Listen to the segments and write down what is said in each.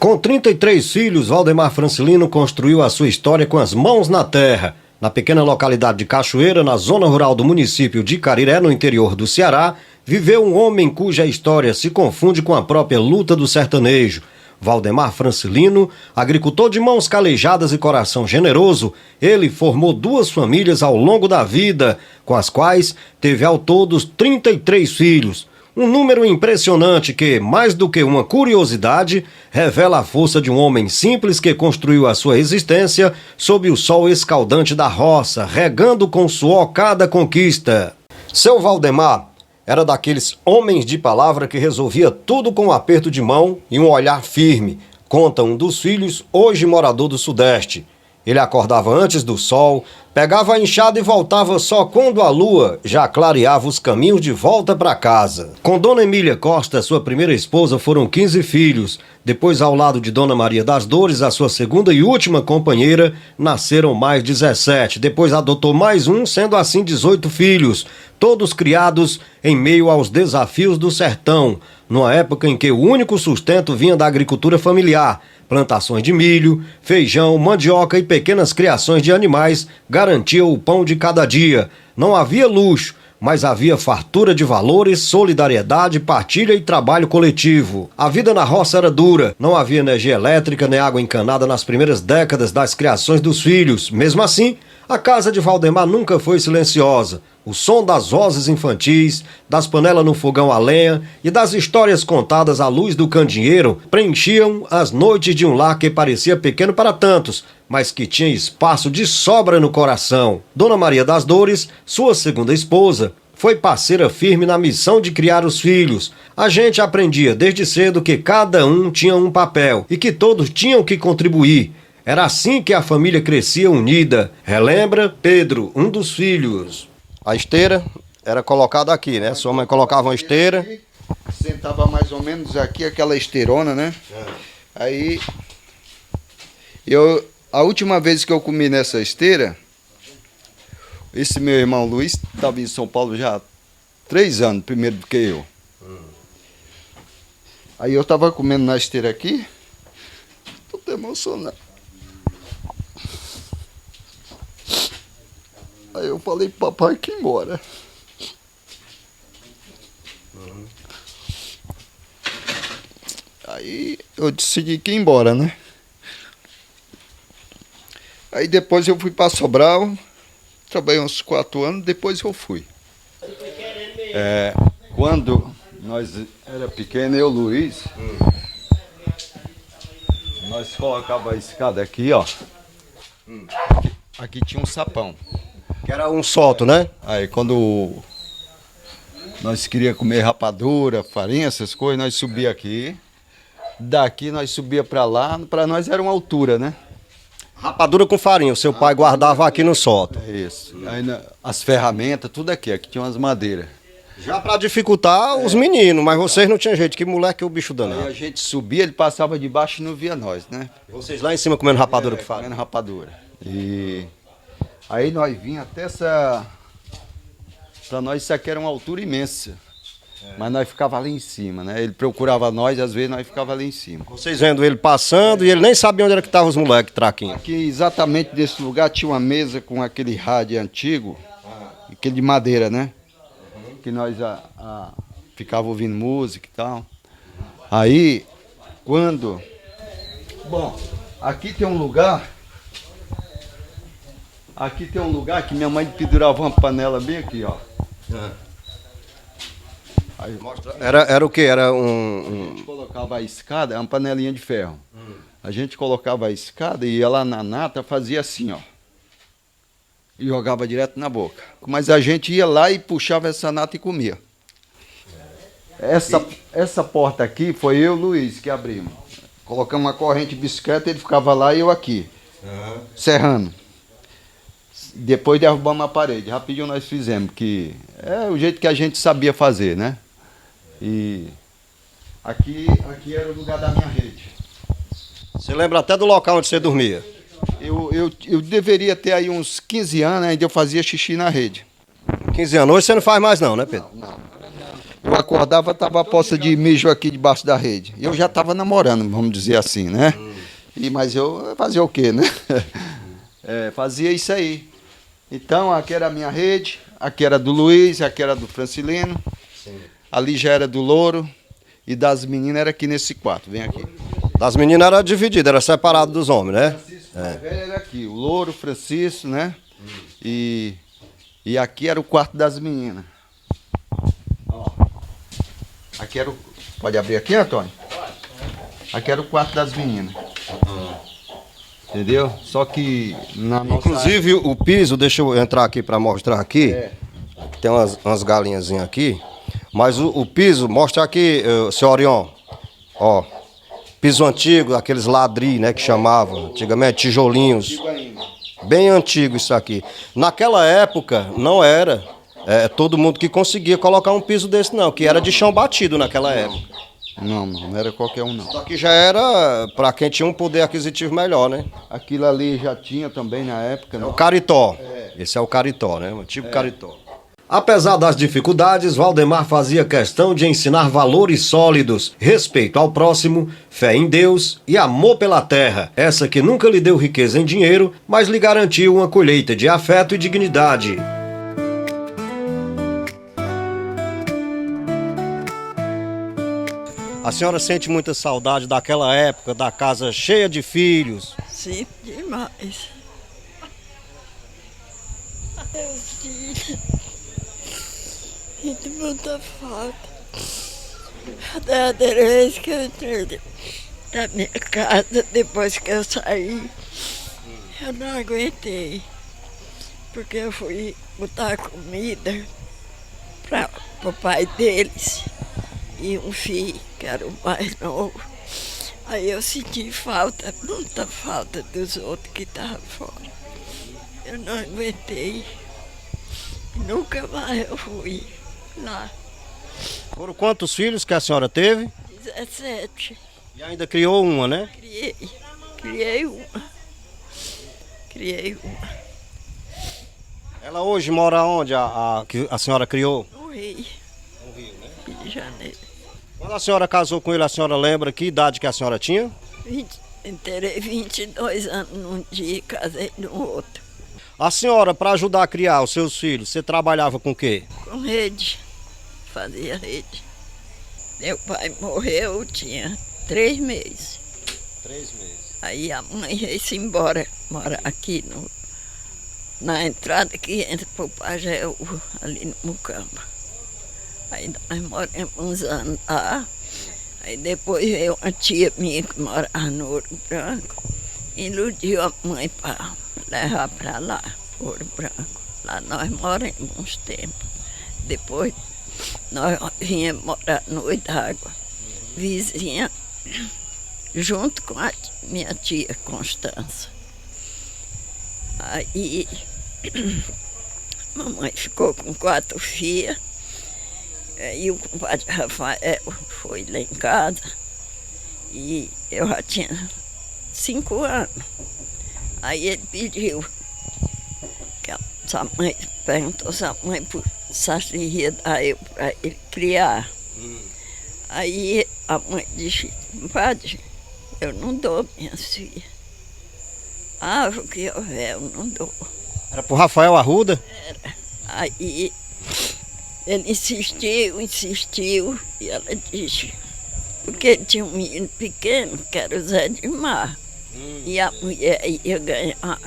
Com 33 filhos, Valdemar Francilino construiu a sua história com as mãos na terra. Na pequena localidade de Cachoeira, na zona rural do município de Cariré, no interior do Ceará, viveu um homem cuja história se confunde com a própria luta do sertanejo. Valdemar Francilino, agricultor de mãos calejadas e coração generoso, ele formou 2 famílias ao longo da vida, com as quais teve ao todo 33 filhos. Um número impressionante que, mais do que uma curiosidade, revela a força de um homem simples que construiu a sua existência sob o sol escaldante da roça, regando com suor cada conquista. Seu Valdemar era daqueles homens de palavra que resolvia tudo com um aperto de mão e um olhar firme, conta um dos filhos, hoje morador do Sudeste. Ele acordava antes do sol, pegava a enxada e voltava só quando a lua já clareava os caminhos de volta para casa. Com Dona Emília Costa, sua primeira esposa, foram 15 filhos. Depois, ao lado de Dona Maria das Dores, a sua segunda e última companheira, nasceram mais 17. Depois adotou mais um, sendo assim 18 filhos, todos criados em meio aos desafios do sertão, numa época em que o único sustento vinha da agricultura familiar. Plantações de milho, feijão, mandioca e pequenas criações de animais garantiam o pão de cada dia. Não havia luxo, mas havia fartura de valores, solidariedade, partilha e trabalho coletivo. A vida na roça era dura, não havia energia elétrica nem água encanada nas primeiras décadas das criações dos filhos. Mesmo assim, a casa de Valdemar nunca foi silenciosa. O som das vozes infantis, das panelas no fogão a lenha e das histórias contadas à luz do candeeiro preenchiam as noites de um lar que parecia pequeno para tantos, mas que tinha espaço de sobra no coração. Dona Maria das Dores, sua segunda esposa, foi parceira firme na missão de criar os filhos. A gente aprendia desde cedo que cada um tinha um papel e que todos tinham que contribuir. Era assim que a família crescia unida. Relembra Pedro, um dos filhos. A esteira era colocada aqui, né? Sua mãe colocava uma esteira. Sentava mais ou menos aqui, aquela esteirona, né? Aí, a última vez que eu comi nessa esteira, esse meu irmão Luiz estava em São Paulo já há 3 anos, primeiro do que eu. Aí eu estava comendo na esteira aqui, tô emocionado. Aí eu falei pro papai que ir embora. Aí eu decidi que ir embora, né? Aí depois eu fui para Sobral, trabalhei uns 4 anos, depois eu fui. Quando nós era pequeno, eu e o Luiz, nós colocava a escada aqui, ó. Aqui tinha um sapão. Que era um solto, né? Aí quando nós queríamos comer rapadura, farinha, essas coisas, nós subia aqui. Daqui nós subia para lá, para nós era uma altura, né? Rapadura com farinha, o seu pai guardava aqui no solto. Isso. Aí as ferramentas, tudo aqui tinha umas madeiras. Já para dificultar os meninos, mas vocês não tinham jeito, que moleque é o bicho danado. Aí a gente subia, ele passava de baixo e não via nós, né? Vocês lá em cima comendo rapadura com farinha. Comendo rapadura. E aí nós vinha até essa... Para nós isso aqui era uma altura imensa. Mas nós ficava ali em cima, né? Ele procurava nós, às vezes nós ficava ali em cima. Vocês vendo ele passando e ele nem sabia onde era que estavam os moleques traquinhos. Aqui exatamente desse lugar tinha uma mesa com aquele rádio antigo, aquele de madeira, né? Que nós ficava ouvindo música e tal. Aí, quando... Bom, aqui tem um lugar... Aqui tem um lugar que minha mãe pendurava uma panela bem aqui, ó. Aí, Era o quê? Era a gente colocava a escada, uma panelinha de ferro. A gente colocava a escada e ia lá na nata, fazia assim, ó. E jogava direto na boca. Mas a gente ia lá e puxava essa nata e comia. Essa porta aqui foi eu e o Luiz que abrimos. Colocamos uma corrente de bicicleta, ele ficava lá e eu aqui. Serrando. Depois derrubamos a parede. Rapidinho nós fizemos, que é o jeito que a gente sabia fazer, né? E aqui era o lugar da minha rede. Você lembra até do local onde você dormia? Eu deveria ter aí uns 15 anos, ainda eu fazia xixi na rede. 15 anos. Hoje você não faz mais não, né, Pedro? Não. acordava, tava a poça de mijo aqui debaixo da rede. Eu já estava namorando, vamos dizer assim, né? Mas eu fazia o quê, né? Fazia isso aí. Então, aqui era a minha rede, aqui era do Luiz, aqui era do Francilino. Sim. Ali já era do Louro. E das meninas era aqui nesse quarto, vem aqui. Das meninas era dividido, era separado dos homens, né? Francisco mais velho era aqui, o Louro, o Francisco, né? E aqui era o quarto das meninas. Aqui era o... Pode abrir aqui, Antônio? Aqui era o quarto das meninas. Entendeu? Só que na nossa... Inclusive o piso, deixa eu entrar aqui para mostrar aqui. Tem umas galinhazinhas aqui. Mas o piso, mostra aqui, seu Orion. Ó, piso antigo, aqueles ladrilhos, né, que chamavam. Antigamente, tijolinhos. Bem antigo isso aqui. Naquela época, não era todo mundo que conseguia colocar um piso desse, não. Que era de chão batido naquela época. Não era qualquer um, não. Isso aqui já era para quem tinha um poder aquisitivo melhor, né? Aquilo ali já tinha também na época, né? É o caritó. Esse é o caritó, né? O antigo caritó. Apesar das dificuldades, Valdemar fazia questão de ensinar valores sólidos, respeito ao próximo, fé em Deus e amor pela terra. Essa que nunca lhe deu riqueza em dinheiro, mas lhe garantiu uma colheita de afeto e dignidade. A senhora sente muita saudade daquela época, da casa cheia de filhos? Sim, demais. Meus filhos, sinto muita falta. A derradeira vez que eu entrei da minha casa, depois que eu saí, eu não aguentei. Porque eu fui botar comida para o pai deles e um filho, que era o mais novo. Aí eu senti falta, muita falta dos outros que estavam fora. Eu não aguentei. Nunca mais eu fui lá. Foram quantos filhos que a senhora teve? 17. E ainda criou uma, né? Criei uma. Ela hoje mora onde, que a senhora criou? No Rio. No Rio, né? Rio de Janeiro. Quando a senhora casou com ele, a senhora lembra que idade que a senhora tinha? Terei 22 anos num dia e casei no outro. A senhora, para ajudar a criar os seus filhos, você trabalhava com o quê? Com rede. Fazia rede. Meu pai morreu, tinha 3 meses. 3 meses. Aí a mãe veio-se embora, morar aqui na entrada que entra pro Pajéu, ali no Mucamba. Aí nós moramos uns anos lá. Aí depois veio uma tia minha que morava no Ouro Branco, iludiu a mãe para levar para lá, Ouro Branco. Lá nós moramos uns tempos. Depois nós viemos morar no Oidágua, vizinha, junto com a minha tia Constança. Aí mamãe ficou com 4 filhas. E o compadre Rafael foi lá em casa e eu já tinha 5 anos. Aí ele pediu, que a sua mãe perguntou se a mãe ia dar eu para ele criar. Aí a mãe disse, compadre, eu não dou minhas filhas. Ah, o que houver, eu não dou. Era pro Rafael Arruda? Era. Aí ele insistiu, e ela disse, porque ele tinha um menino pequeno, que era o Zé de Mar, e a mulher ia ganhar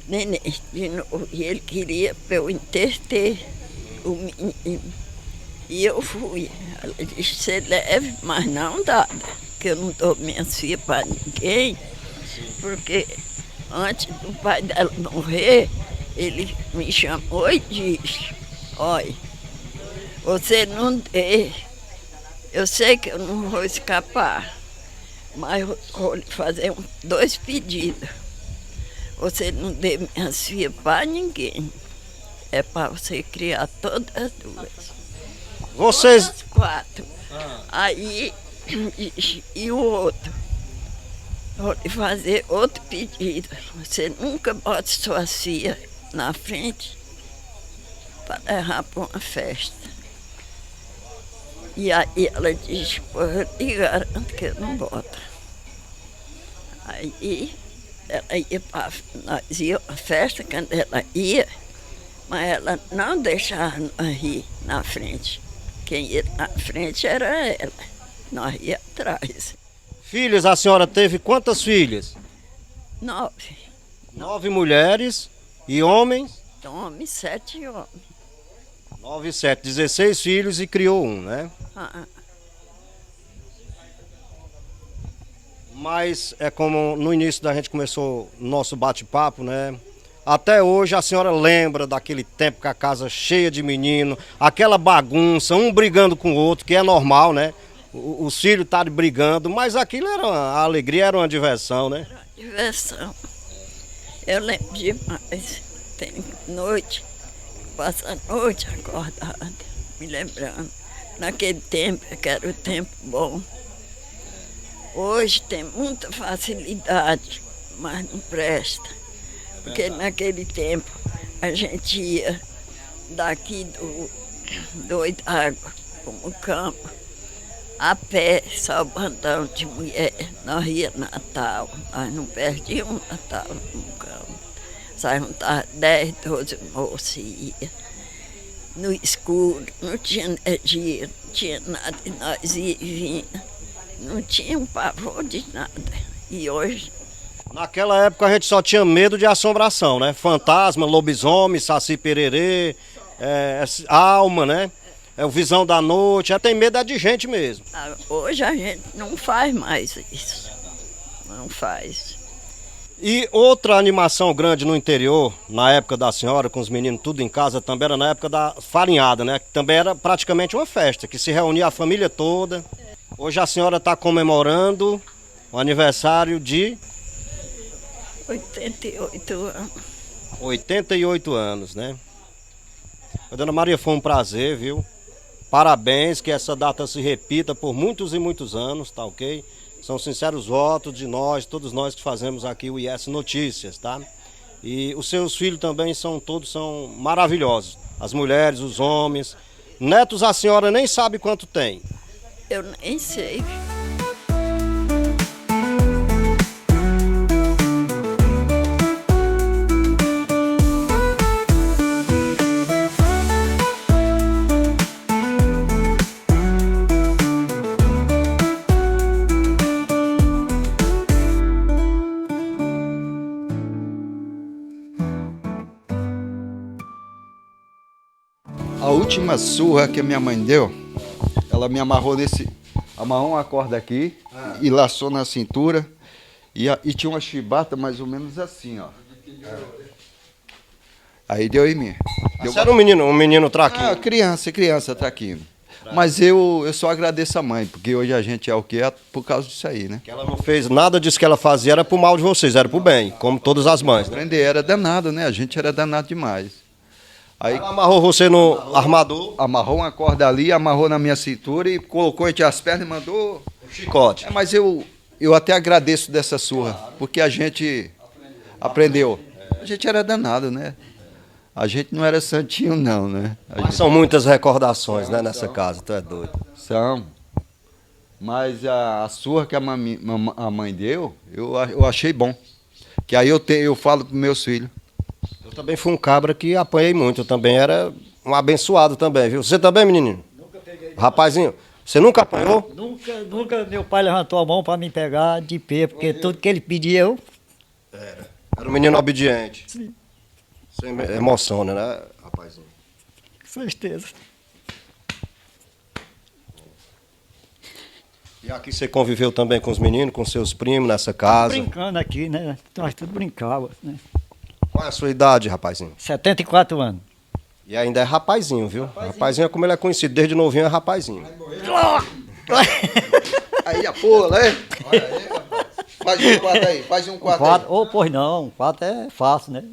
neném de novo, e ele queria para eu interter o menino. E eu fui. Ela disse, você leve, mas não dada, que eu não dou minhas filhas para ninguém, porque antes do pai dela morrer, ele me chamou e disse, olha, você não dê, eu sei que eu não vou escapar, mas eu vou lhe fazer 2 pedidos. Você não dê minhas filhas para ninguém, é para você criar todas as 2. Vocês... Todas 4. Aí, e o outro, vou lhe fazer outro pedido. Você nunca bote sua filha na frente para levar para uma festa. E aí ela disse, pô, eu te garanto que eu não volto. Aí ela ia para nós ia à festa quando ela ia, mas ela não deixava nós ir na frente. Quem ia na frente era ela, nós ia atrás. Filhas, a senhora teve quantas filhas? 9 9 mulheres e homens? homens, 7 homens. 9 e 7, 16 filhos e criou um, né? Ah, Mas é como no início da gente começou o nosso bate-papo, né? Até hoje a senhora lembra daquele tempo com a casa cheia de menino, aquela bagunça, um brigando com o outro, que é normal, né? Os filhos estarem brigando, mas aquilo era a alegria, era uma diversão, né? era uma diversão. Eu lembro demais. Tem noite, passa a noite acordada, me lembrando. Naquele tempo, que era o tempo bom. Hoje tem muita facilidade, mas não presta. Porque naquele tempo a gente ia daqui do Oitágua, como campo, a pé, só bandão de mulher. Nós ia Natal, nós não perdíamos Natal no campo. Só juntava 10, 12 moços e ia. No escuro, não tinha energia, não tinha nada, e nós ia e vinha. Não tinha um pavor de nada. E hoje, Naquela época a gente só tinha medo de assombração, né? Fantasma, lobisomem, saci pererê, alma, né? É o visão da noite, tem medo é de gente mesmo. hoje a gente não faz mais isso. Não faz. E outra animação grande no interior, na época da senhora, com os meninos tudo em casa, também era na época da farinhada, né? Que também era praticamente uma festa, que se reunia a família toda. Hoje a senhora está comemorando o aniversário de 88 anos. 88 anos, né? Dona Maria, foi um prazer, viu? Parabéns, que essa data se repita por muitos e muitos anos, tá ok? São sinceros votos de nós, todos nós que fazemos aqui o IS Notícias, tá? E os seus filhos também todos são maravilhosos. As mulheres, os homens. Netos a senhora nem sabe quanto tem. Eu nem sei. A última surra que a minha mãe deu, ela me amarrou amarrou uma corda aqui e laçou na cintura e tinha uma chibata mais ou menos assim, ó. Aí deu em mim. Você era um menino traquinho. Criança traquino. Mas eu só agradeço a mãe, porque hoje a gente é o que é por causa disso aí, né? Que ela não fez nada disso que ela fazia, era pro mal de vocês, era pro bem, como todas as mães, né? Aprender era danado, né? A gente era danado demais. Aí Ela amarrou você no armador, amarrou uma corda ali, amarrou na minha cintura e colocou entre as pernas e mandou. o chicote. Mas eu até agradeço dessa surra, porque a gente aprendeu. A gente era danado, né? A gente não era santinho, não, né? Mas são muitas recordações, né, nessa casa, tu é doido. São. Mas a surra que a mãe deu, eu achei bom. Que aí eu falo para meus filhos. Eu também fui um cabra que apanhei muito, eu também era um abençoado também, viu? Você também, menininho? Nunca peguei. Rapazinho, você nunca apanhou? Nunca meu pai levantou a mão para me pegar de pé, porque tudo que ele pedia eu. Era um menino obediente. Sim. Sem emoção, né, rapazinho? Com certeza. E aqui você conviveu também com os meninos, com seus primos nessa casa? Brincando aqui, né? Nós tudo brincava, né? Qual é a sua idade, rapazinho? 74 anos. E ainda é rapazinho, viu? Rapazinho é como ele é conhecido desde novinho, é rapazinho. Aí a porra, né? Olha aí, rapaz. Faz um quadro aí, faz um quadro aí. Ô, pois não, 4 é fácil, né?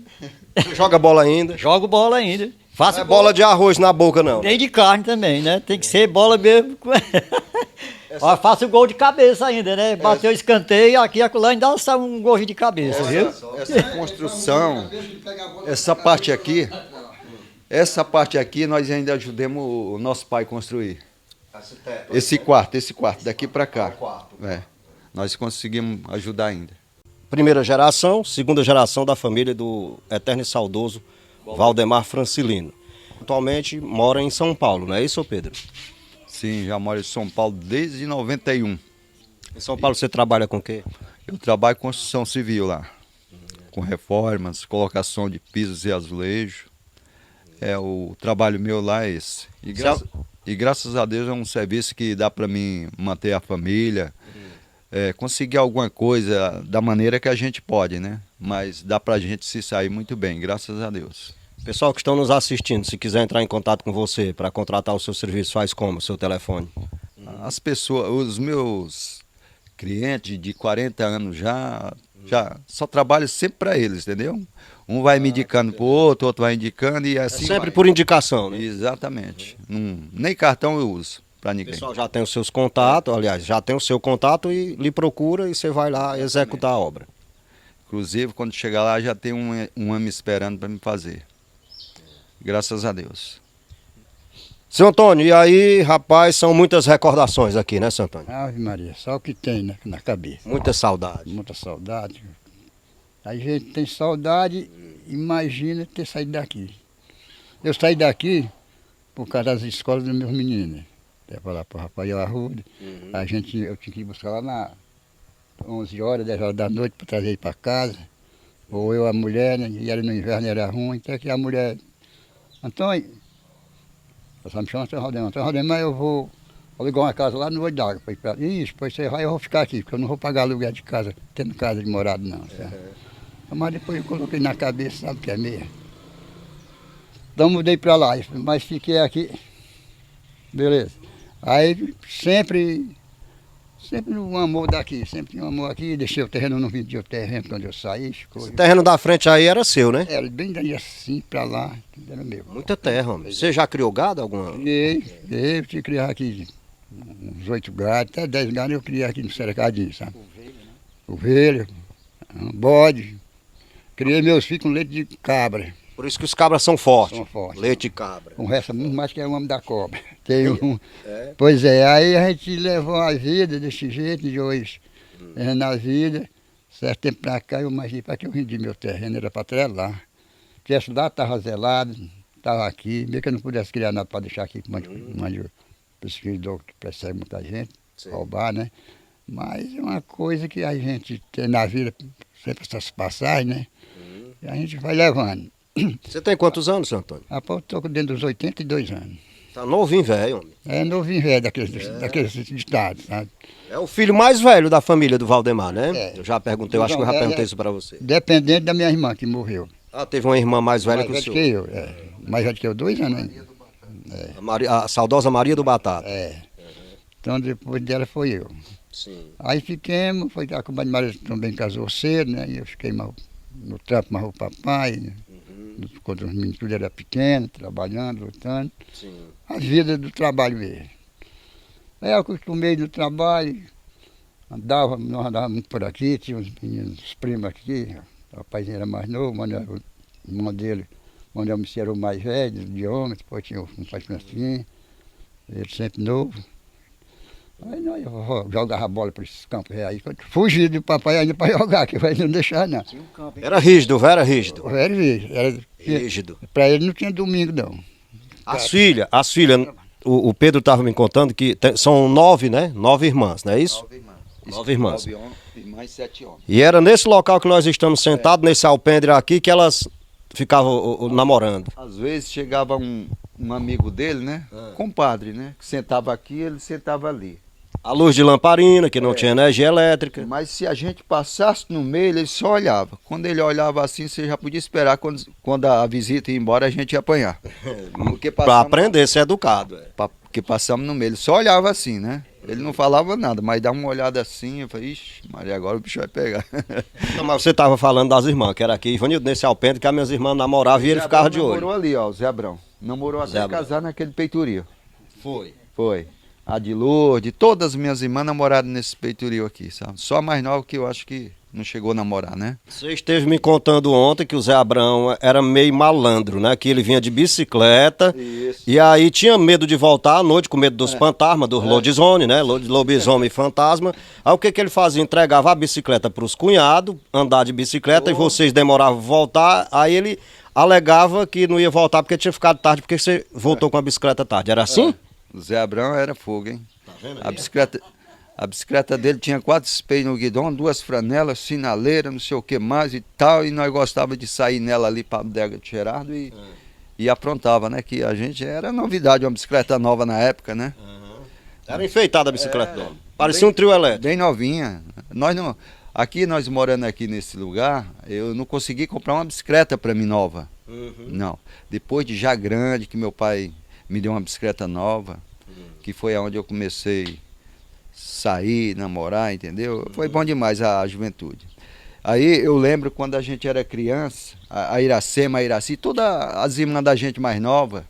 Você joga bola ainda? Jogo bola ainda. Não Faço é bola de arroz na boca, não. Nem de carne também, né? Tem que ser bola mesmo. Ó, faço gol de cabeça ainda, né? Bateu o escanteio e aqui acolá ainda sai um gol de cabeça, viu? Essa construção, essa parte aqui nós ainda ajudamos o nosso pai a construir. Esse quarto, daqui para cá. É. Nós conseguimos ajudar ainda. Primeira geração, segunda geração da família do eterno e saudoso Valdemar Francilino. Atualmente mora em São Paulo, não é isso, Pedro? Sim, já moro em São Paulo desde 91. Em São Paulo você trabalha com o quê? Eu trabalho com construção civil lá. Com reformas, colocação de pisos e azulejos. O trabalho meu lá é esse. E graças a Deus é um serviço que dá para mim manter a família, conseguir alguma coisa da maneira que a gente pode, né? Mas dá para a gente se sair muito bem, graças a Deus. Pessoal que estão nos assistindo, se quiser entrar em contato com você para contratar o seu serviço, faz como? O seu telefone? As pessoas, os meus clientes de 40 anos já só trabalho sempre para eles, entendeu? Um vai me indicando para o outro vai indicando e assim Sempre vai. por indicação, né? Exatamente. Nem cartão eu uso para O ninguém. pessoal já tem os seus contatos, aliás, já tem o seu contato e lhe procura e você vai lá executar a obra. Inclusive, quando chegar lá, já tem um homem esperando para me fazer. Graças a Deus. Seu Antônio, e aí, rapaz, são muitas recordações aqui, né, seu Antônio? Ave Maria, só o que tem, né, na cabeça. Muita saudade. Muita saudade. A gente tem saudade, imagina ter saído daqui. Eu saí daqui por causa das escolas dos meus meninos. Leva lá para o Rafael Arruda. Eu tinha que ir buscar lá na 11 horas, 10 horas da noite para trazer ele para casa. Ou eu, a mulher, né, e era no inverno, era ruim. Até que a mulher, Antônio, eu só me chamo Antônio Valdemar. Antônio Valdemar, eu vou alugar uma casa lá no Olho d'Água. Isso, depois você vai, eu vou ficar aqui, porque eu não vou pagar aluguel de casa, tendo casa de morado não. Certo? Mas depois eu coloquei na cabeça, sabe o que é meia? Então mudei para lá, mas fiquei aqui. Beleza. Aí sempre um amor daqui, sempre um amor aqui, deixei o terreno, não vendi o terreno quando eu saí. Esse terreno da frente aí era seu, né? Era bem daí assim para lá, era meu. Muita terra, homem. Você já criou gado alguma? Eu tinha que criar aqui uns 8 gados, até 10 gados eu criei aqui no cercadinho, sabe? Ovelha, bode. Criei meus filhos com leite de cabra. Por isso que os cabras são fortes. São fortes. Leite de cabra. O resto é muito mais que é o homem da cobra. Tem um. Pois é, aí a gente levou a vida desse jeito, de hoje, na vida. Certo tempo pra cá eu imaginei para que eu vendi meu terreno, era para trelar. Tivesse lá, estava zelado, estava aqui, mesmo que eu não pudesse criar nada para deixar aqui, mande o pesquisador que persegue muita gente, roubar, né? Mas é uma coisa que a gente tem na vida, sempre essas passagens, né? E a gente vai levando. Você tem quantos anos, seu Antônio? Rapaz, eu estou dentro dos 82 anos. Tá novinho, velho, homem. É novinho velho daqueles ditados, sabe? É o filho mais velho da família do Valdemar, né? É. Eu já perguntei, eu acho que eu já perguntei isso para você. Dependente da minha irmã que morreu. Ah, teve uma irmã mais velha Mais que o velho senhor. que eu, mais velho que eu, 2 anos ainda. A saudosa Maria do Batata. É. Então depois dela foi eu. Sim. Aí fiquemos, foi que a comadre Maria também casou cedo, né? E eu fiquei no trampo mais o papai, quando os meninos tudo era pequeno, trabalhando, lutando. Sim. A vida do trabalho mesmo. Aí eu acostumei no trabalho, nós andávamos muito por aqui, tinha uns meninos, uns primos aqui, o rapaz era mais novo, o irmão dele, Manuel Messi era o mais velho, de homem, depois tinha um pai Francinho, ele sempre novo. Aí nós jogava a bola para esses campos aí, fugi do papai ainda para jogar, que vai não deixar não. Era rígido, era rígido. Era Rígido. para ele não tinha domingo não. As filhas, o Pedro estava me contando que são 9, né? 9 irmãs, não é isso? 9 irmãs. 9 irmãs e 7 homens. E era nesse local que nós estamos sentados, nesse alpendre aqui, que elas ficavam namorando. Às vezes chegava um amigo dele, né? Compadre, né? Que sentava aqui, ele sentava ali. A luz de lamparina, que não tinha energia elétrica. Mas se a gente passasse no meio, ele só olhava. Quando ele olhava assim, você já podia esperar quando a visita ia embora, a gente ia apanhar. Para aprender, ser educado. Porque passamos no meio, ele só olhava assim, né? Ele não falava nada, mas dava uma olhada assim, eu falei, ixi, Maria, agora o bicho vai pegar. Não, mas você estava falando das irmãs, que era aqui, Ivanildo, nesse alpendre, que as minhas irmãs namoravam e ele ficava de olho. Namorou ali, ó, o Zé Abrão. Namorou até casar naquele peitoril. Foi. A de Lourdes, todas as minhas irmãs namoraram nesse peitoril aqui, sabe? Só a mais nova que eu acho que não chegou a namorar, né? Você esteve me contando ontem que o Zé Abrão era meio malandro, né? Que ele vinha de bicicleta. Isso. E aí tinha medo de voltar à noite, com medo dos fantasmas, dos lobisomem, né? Lobisomem e fantasma. Aí o que que ele fazia? Entregava a bicicleta para os cunhados, andar de bicicleta, e vocês demoravam a voltar. Aí ele alegava que não ia voltar porque tinha ficado tarde, porque você voltou com a bicicleta tarde. Era assim? O Zé Abrão era fogo, hein? A bicicleta dele tinha 4 espelhos no guidão, 2 franelas, sinaleira, não sei o que mais e tal. E nós gostávamos de sair nela ali para a bodega de Gerardo e aprontava, né? Que a gente era novidade, uma bicicleta nova na época, né? Era enfeitada a bicicleta do homem. Parecia um trio elétrico. Bem novinha. Nós não, aqui nós morando aqui nesse lugar, eu não consegui comprar uma bicicleta para mim nova. Não. Depois de já grande, que meu pai me deu uma bicicleta nova, que foi aonde eu comecei sair, namorar, entendeu? Foi bom demais a juventude. Aí eu lembro quando a gente era criança, a Iracema, a Iraci, todas as irmãs da gente mais nova,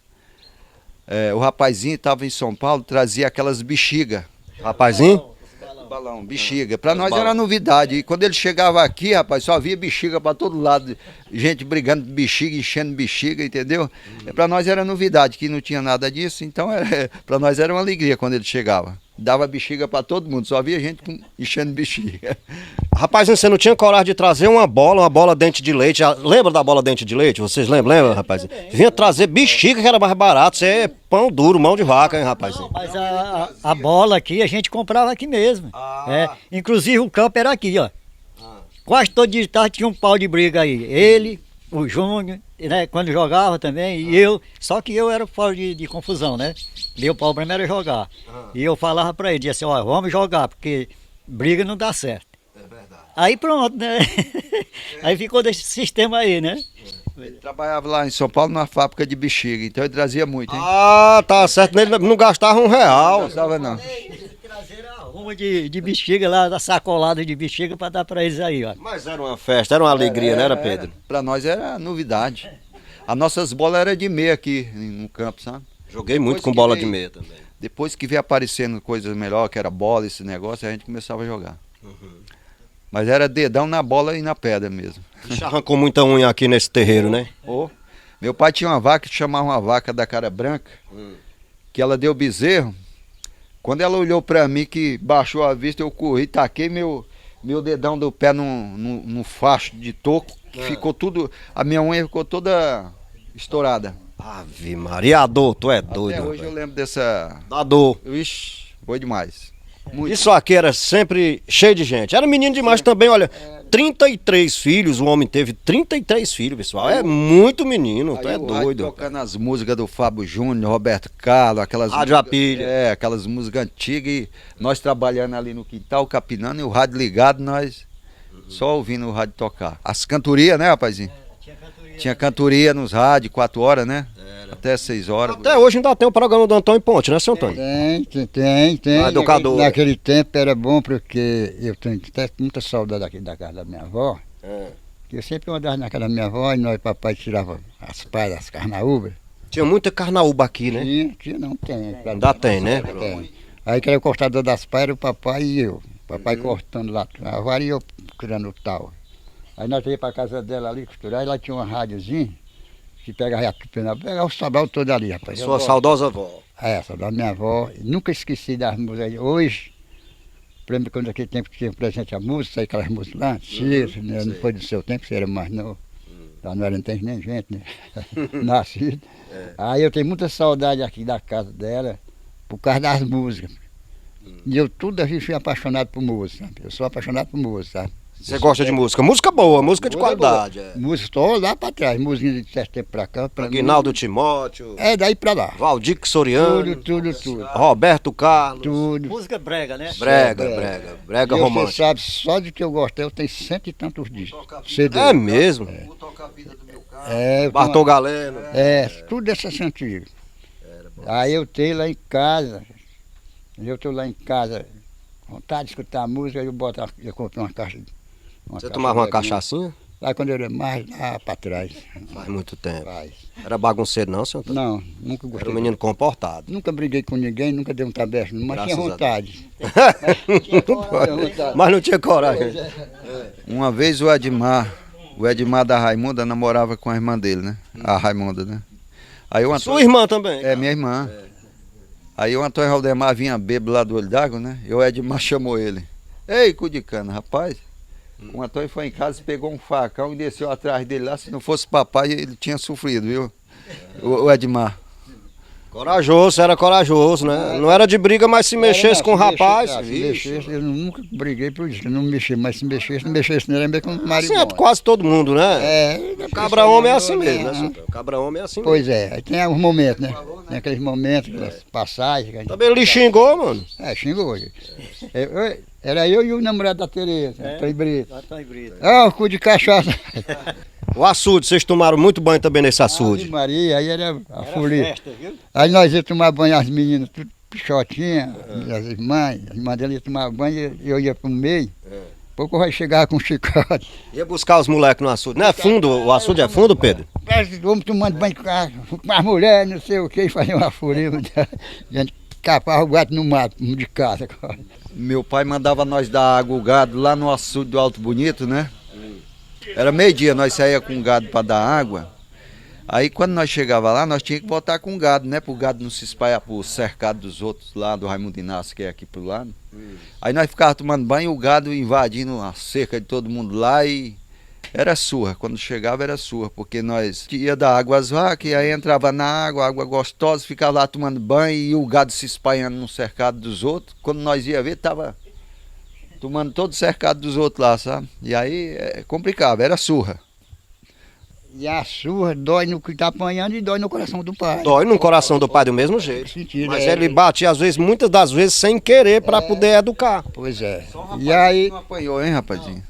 o rapazinho estava em São Paulo, trazia aquelas bexigas. Rapazinho? Balão, bexiga. Para nós era novidade. E quando ele chegava aqui, rapaz, só havia bexiga para todo lado. Gente brigando de bexiga, enchendo bexiga, entendeu? Para nós era novidade, que não tinha nada disso. Então, para nós era uma alegria quando ele chegava. Dava bexiga para todo mundo, só havia gente enchendo bexiga. Rapazinho, você não tinha coragem de trazer uma bola dente de leite. Lembra da bola dente de leite? Vocês lembram, rapazinho? Vinha trazer bexiga que era mais barato. Você é pão duro, mão de vaca, hein, rapazinho? Mas a bola aqui a gente comprava aqui mesmo. Inclusive o campo era aqui, ó. Quase todo dia de tarde tinha um pau de briga aí. Ele, o Júnior, né, quando jogava também, e eu. Só que eu era fora de confusão, né? Meu problema era jogar. E eu falava pra ele, dizia assim, ó, vamos jogar, porque briga não dá certo. É verdade. Aí pronto, né? Aí ficou desse sistema aí, né? Ele trabalhava lá em São Paulo numa fábrica de bexiga, então ele trazia muito, hein? Ah, tá certo. Ele não gastava R$1. Não gostava não. Trazer a ruma de bexiga lá, da sacolada de bexiga pra dar pra eles aí, ó. Mas era uma festa, era uma alegria, não era, Pedro? Para nós era novidade. As nossas bolas eram de meia aqui no campo, sabe? Joguei muito com bola de meia também. Depois que veio aparecendo coisas melhores, que era bola, esse negócio, a gente começava a jogar. Mas era dedão na bola e na pedra mesmo. Ixi, arrancou muita unha aqui nesse terreiro, né? Meu pai tinha uma vaca que chamava uma vaca da cara branca, que ela deu bezerro. Quando ela olhou pra mim, que baixou a vista, eu corri, taquei meu dedão do pé num facho de toco, que ficou tudo, a minha unha ficou toda estourada. Ave Maria, a dor, tu é doido. Até hoje eu lembro dessa... Da dor. Ixi, foi demais. Muito. Isso aqui era sempre cheio de gente. Era menino demais também, olha. 33 filhos, o homem teve 33 filhos, pessoal. É muito menino, tu é doido. Tocando as músicas do Fábio Júnior, Roberto Carlos, aquelas Rádio Apilha. Aquelas músicas antigas, e nós trabalhando ali no quintal, capinando, e o rádio ligado, nós só ouvindo o rádio tocar. As cantorias, né, rapazinho? Tinha cantoria nos rádios, 4 horas, né? Até 6 horas. Até hoje ainda tem o programa do Antônio Ponte, né, seu Antônio? Tem. Educador. Naquele tempo era bom porque eu tenho até muita saudade aqui da casa da minha avó. Que eu sempre andava na casa da minha avó e nós, papai, tirava as pás das carnaúbas. Tinha muita carnaúba aqui, né? Tinha, não tem. Ainda tem, né? Tem. Aí que era o cortador das pás era o papai e eu. Papai cortando lá a vara e eu criando o tal. Aí nós ia para casa dela ali costurar e lá tinha uma rádiozinha que pegava o Sobral todo ali, rapaz. Sua saudosa avó. Saudade da minha avó. Nunca esqueci das músicas. Hoje, lembra quando naquele tempo que tinha presente a música, saía aquelas músicas lá, antigas, né? Não foi do seu tempo, você era mais novo. Então não tem nem gente, né? Nascido. Aí eu tenho muita saudade aqui da casa dela, por causa das músicas. E eu toda vez fui apaixonado por música, sabe? Eu sou apaixonado por música, sabe? Você gosta de música? Música boa, música de qualidade. Música, estou lá para trás, música de certo tempo para cá. Aguinaldo Timóteo. Daí para lá. Valdir Soriano. Tudo. Roberto Carlos. Tudo. Música brega, né? Brega romântico. Você sabe, só de que eu gostei, eu tenho 100 e tantos discos. É mesmo? Vou tocar a vida do meu carro. Bartol Galeno. Tudo essas antigas. Aí eu tenho lá em casa, vontade de escutar a música, eu compro uma caixa. Você tomava uma cachaçinha? Lá quando eu era mais lá para trás. Faz muito tempo. Faz. Era bagunceiro não, senhor Antônio? Não, nunca gostei. Era um menino comportado. Nunca briguei com ninguém, nunca dei um tabefe, mas Graças tinha a vontade. Mas não tinha coragem. Uma vez o Edmar da Raimunda namorava com a irmã dele, né? A Raimunda, né? Aí o Sua irmã também? É, minha irmã. Aí o Antônio Valdemar vinha bêbado lá do Olho d'Água, né? E o Edmar chamou ele. Ei, cu de cana, rapaz. O Antônio foi em casa, pegou um facão e desceu atrás dele lá. Se não fosse papai, ele tinha sofrido, viu? O Edmar. Corajoso, era corajoso, né? Não era de briga, mas se mexesse com o rapaz. Se vixe. mexesse, eu nunca briguei por isso, eu não mexi, mas se mexesse, não era meio com o Assim marido. é quase todo mundo, né? É, Cabra homem é assim né? mesmo, né, senhor? Cabra homem é assim mesmo. Pois é, aí tem os momentos, né? Tem aqueles momentos, aquelas passagens. Que a gente... Também ele xingou, mano. Xingou hoje. Era eu e o namorado da Tereza, Antônio Brito. Antônio Brito. O cu de cachaça. O açude, vocês tomaram muito banho também nesse Ave açude. Maria, aí era a Era folia. festa, viu? Aí nós íamos tomar banho, as meninas, tudo pichotinha, as irmãs dela iam tomar banho, eu ia pro meio. Pouco eu chegava com um chicote. Ia buscar os moleques no açude. Não é fundo? O açude é fundo, Pedro? Vamos tomando banho com as mulheres, não sei o que, e fazia uma folia. A gente capava o gato no mato, de casa. Meu pai mandava nós dar água ao gado lá no açude do Alto Bonito, né? Era meio-dia, nós saía com o gado para dar água. Aí quando nós chegava lá, nós tínhamos que voltar com o gado, né? Para o gado não se espalhar pro cercado dos outros lá, do Raimundo Inácio, que é aqui pro lado. Aí nós ficávamos tomando banho, o gado invadindo a cerca de todo mundo lá e era surra. Quando chegava era surra, porque nós ia dar água às vacas, e aí entrava na água, água gostosa, ficava lá tomando banho e o gado se espalhando no cercado dos outros. Quando nós ia ver, tava tomando todo o cercado dos outros lá, sabe? E aí complicava, era surra. E a surra dói no que tá apanhando e dói no coração do pai. Dói no coração do pai do mesmo jeito. Sentido, Mas ele batia, às vezes, muitas das vezes, sem querer, para poder educar. Pois é. E aí, Não apanhou, hein, rapazinho?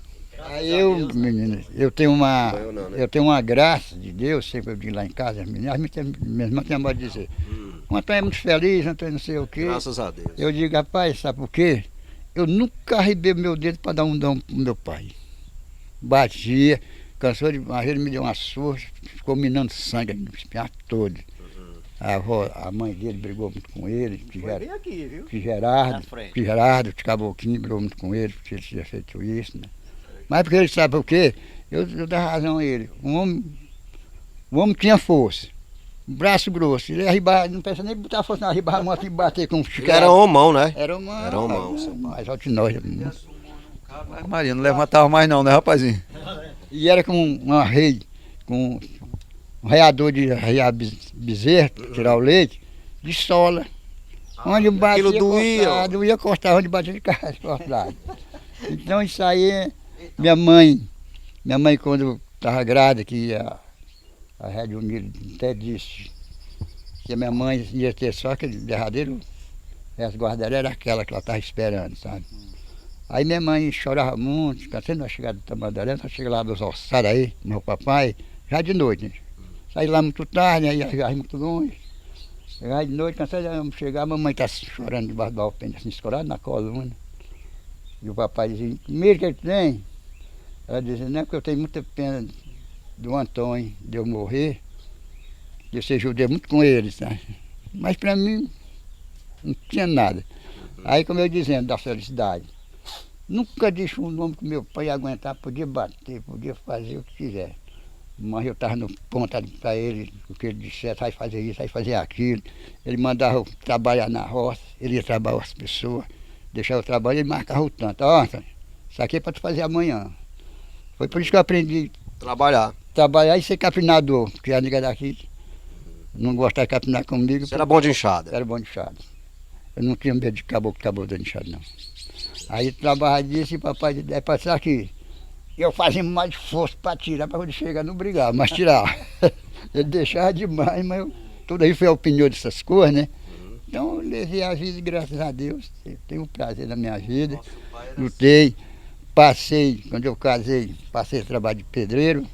menino, eu tenho uma graça de Deus, sempre eu digo lá em casa, as minhas irmãs têm modo de dizer, o Antônio é muito feliz, o Antônio não sei o quê. Graças a Deus. Eu digo, rapaz, sabe por quê? Eu nunca arrebei meu dedo para dar um dom pro meu pai. Batia, cansou de uma vez, ele me deu uma surra, ficou minando sangue no espinhar todo. A mãe dele brigou muito com ele, que aqui, viu? Gerardo, de Caboquinho, brigou muito com ele, porque ele tinha feito isso, né? Mas porque ele sabe por quê? Eu dava razão a ele. O homem tinha força, braço grosso, ele arribava, não pensa nem botar força, não, arribava a mão e bater com um chicote. Era homão, né? Era uma. Era homão. Mais alto de nós. Mas Maria, não levantava mais não, né, rapazinho? E era com uma rei, com um reador de arrear bezerro, tirar o leite, de sola. Onde batia, aquilo doía. Doía cortar, onde batia de casa, cortado. Então isso aí, minha mãe quando estava grávida, que a Rédio Unido até disse que a minha mãe ia ter só aquele derradeiro, resguardaria era aquela que ela estava esperando, sabe? Aí minha mãe chorava muito, cansei de nós chegar do Tamandaré, nós chegamos lá dos ossados aí, meu papai, já de noite, né? Saí lá muito tarde, aí viagem muito longe. Aí de noite, cansei de chegar, a mamãe está chorando debaixo do alpendre, assim, escorada na coluna. E o papai dizia, que medo que ele tem? Ela dizia, não é porque eu tenho muita pena do Antônio, de eu morrer, eu se ajudei muito com ele, sabe? Mas para mim, não tinha nada. Aí, como eu dizendo, da felicidade, nunca disse um nome que meu pai ia aguentar, podia bater, podia fazer o que quiser. Mas eu estava no ponto para ele, o que ele dissesse, vai fazer isso, vai fazer aquilo. Ele mandava eu trabalhar na roça, ele ia trabalhar as pessoas, deixava eu trabalhar, ele marcava o tanto. Ó, isso aqui é para tu fazer amanhã. Foi por isso que eu aprendi Trabalhar. a trabalhar e ser capinador, porque a nega daqui não gostava de capinar comigo. Você era bom de enxada. Era bom de enxada. Eu não tinha medo de caboclo de enxada, não. Aí trabalhava disso e papai disse, é para aqui. Eu fazia mais força para tirar, para quando chegar não brigar, mas tirava. Ele deixava demais, mas tudo aí foi a opinião dessas coisas, né? Então eu levei a vida, graças a Deus, eu tenho um prazer na minha vida. Lutei, passei, quando eu casei, passei a trabalho de pedreiro.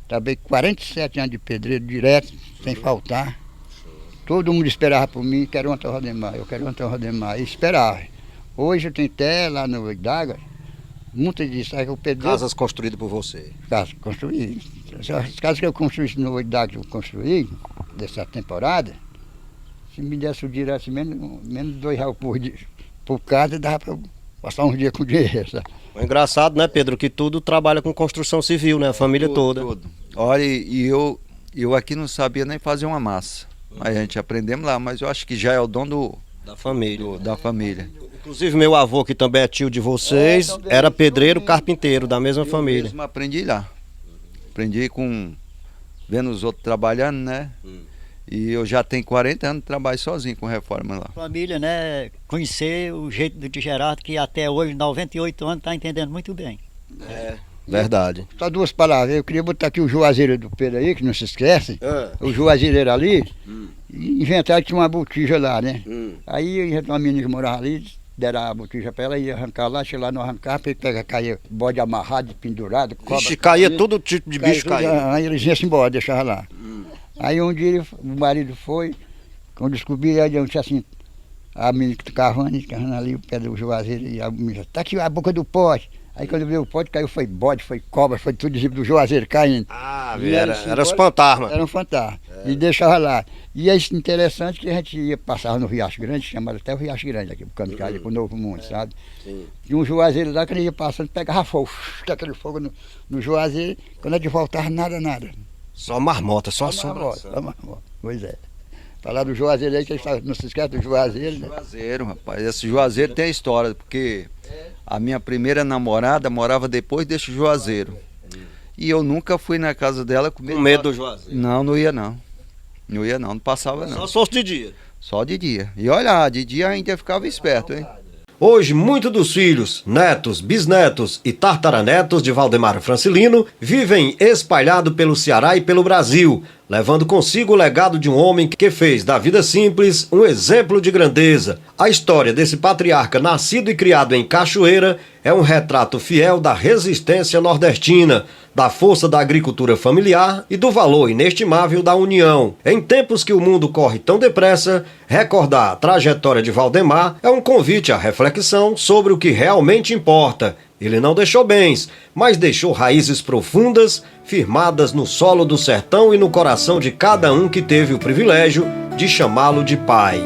Trabalhei 47 anos de pedreiro direto, sem faltar. Todo mundo esperava por mim, quero um Antônio Valdemar, eu quero um Antônio Valdemar, e esperava. Hoje eu tenho até lá no Olho d'Água, Muito disso. Aí o pedreiro... Casas construídas por você. Casas construí. As casas que eu construí no idade que eu construí, dessa temporada, se me desse o dinheiro assim, menos R$2 por casa, dava para passar uns dias com dinheiro, sabe? É engraçado, né, Pedro, que tudo trabalha com construção civil, né? A família toda. Tudo. Olha, e eu aqui não sabia nem fazer uma massa. Mas a gente aprendemos lá, mas eu acho que já é o dom Da família. da família. Inclusive meu avô, que também é tio de vocês, era pedreiro, carpinteiro, da mesma Eu família. mesmo aprendi lá. Aprendi vendo os outros trabalhando, né? E eu já tenho 40 anos de trabalho sozinho com reforma lá. Família, né? Conhecer o jeito de Gerardo, que até hoje, 98 anos, está entendendo muito bem. Verdade. Só duas palavras. Eu queria botar aqui o Juazeiro do Pedro aí, que não se esquece. O Juazeiro ali. E inventaram que tinha uma botija lá, né? Aí uma menina que morava ali, deram a botija para ela, ia arrancar lá, chegou lá, não arrancar, caía bode amarrado, pendurado, cobra. Vixe, caía todo tipo de bicho caía. Aí eles iam embora, deixava lá. Aí um dia o marido foi, quando descobri, aí eu disse assim, a menina que cavando ali, o pé do Juazeiro, e a menina, tá aqui a boca do pote. Aí quando veio o pote, caiu, foi bode, foi cobra, foi tudo do Juazeiro caindo. Ah, E era os fantasmas. Era um fantasma. E deixava lá. E é interessante que a gente ia passar no Riacho Grande, chamado até o Riacho Grande, aqui, por ali, com o Novo Mundo, sabe? Sim. E um Juazeiro lá, quando ele ia passando, pegava fogo, aquele fogo no Juazeiro, quando a gente voltava, nada. Só marmota, só Só assombração. marmota. Pois é. Falar do Juazeiro aí, que não se esquece do Juazeiro, né? Juazeiro, rapaz. Esse Juazeiro tem história, porque a minha primeira namorada morava depois desse Juazeiro. E eu nunca fui na casa dela com Com medo do Juazeiro. Não ia não. Não ia não passava não. Só se fosse de dia. Só de dia. E olha, de dia a gente ficava esperto, hein? Hoje, muitos dos filhos, netos, bisnetos e tartaranetos de Valdemar Francilino vivem espalhados pelo Ceará e pelo Brasil, levando consigo o legado de um homem que fez da vida simples um exemplo de grandeza. A história desse patriarca nascido e criado em Cachoeira é um retrato fiel da resistência nordestina, da força da agricultura familiar e do valor inestimável da união. Em tempos que o mundo corre tão depressa, recordar a trajetória de Valdemar é um convite à reflexão sobre o que realmente importa. Ele não deixou bens, mas deixou raízes profundas, firmadas no solo do sertão e no coração de cada um que teve o privilégio de chamá-lo de pai.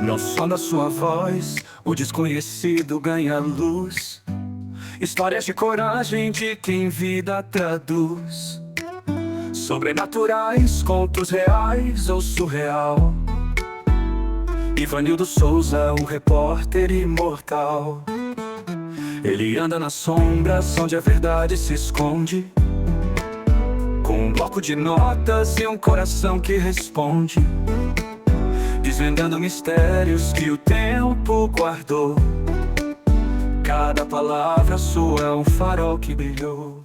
No som da sua voz, o desconhecido ganha luz. Histórias de coragem de quem vida traduz. Sobrenaturais, contos reais ou surreal. Ivanildo Souza, o repórter imortal. Ele anda nas sombras onde a verdade se esconde, com um bloco de notas e um coração que responde, desvendando mistérios que o tempo guardou. Cada palavra sua é um farol que brilhou.